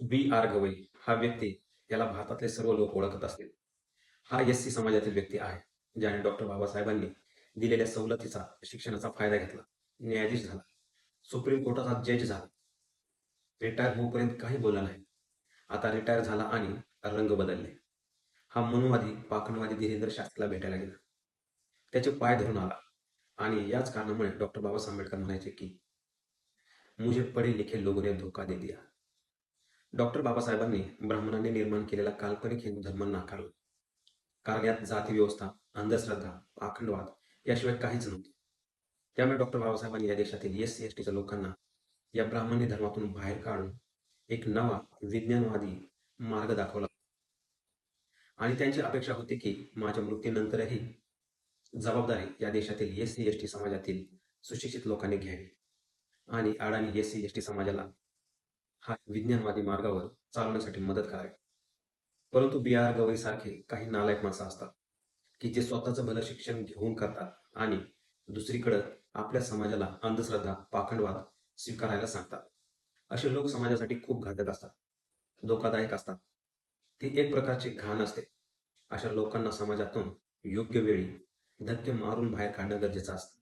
B.R. Gavai हा व्यक्ती, याला भारतातले सर्व लोक ओळखत असतील. हा एस-सी समाजातील व्यक्ती आहे, ज्याने डॉक्टर बाबासाहेबांनी दिलेल्या सवलतीचा, शिक्षणाचा फायदा घेतला, न्यायाधीश झाला, सुप्रीम कोर्टाचा जज झाला, रिटायर होऊपर्यंत काही बोलला नाही. आता रिटायर झाला आणि रंग बदलले. हा मनुवादी, पाखंडवादी धीरेंद्र शास्त्रीला भेटायला गेला. त्याचे पाय धरून आला आणि याच कारणामुळे डॉक्टर बाबासाहेब आंबेडकर म्हणायचे की मुझे पढे लिखे लोगों ने धोका दे दिया. डॉक्टर बाबासाहेबांनी ब्राह्मणांनी निर्माण केलेला काल्पनिक हिंदू धर्म नाकारला, कारण यात जाती व्यवस्था, अंधश्रद्धा, पाखंडवाद याशिवाय काहीच नव्हते. त्यामुळे डॉक्टर बाबासाहेबांनी या देशातील एस सी एस टीच्या लोकांना या ब्राह्मणी धर्मातून बाहेर काढून एक नवा विज्ञानवादी मार्ग दाखवला. आणि त्यांची अपेक्षा होती की माझ्या मृत्यूनंतरही जबाबदारी या देशातील एस सी एस टी समाजातील सुशिक्षित लोकांनी घ्यावी आणि अडाणी एस सी एस टी समाजाला हा विज्ञानवादी मार्गावर चालवण्यासाठी मदत करावी. परंतु B.R. गवई सारखे काही नालायक माणसं असतात की जे स्वतःचं भलं शिक्षण घेऊन करतात आणि दुसरीकडं आपल्या समाजाला अंधश्रद्धा, पाखंडवाद स्वीकारायला सांगतात. असे लोक समाजासाठी खूप घातक असतात, धोकादायक असतात. ती एक प्रकारची घाण असते. अशा लोकांना समाजातून योग्य वेळी धक्के मारून बाहेर काढणं गरजेचं असतं.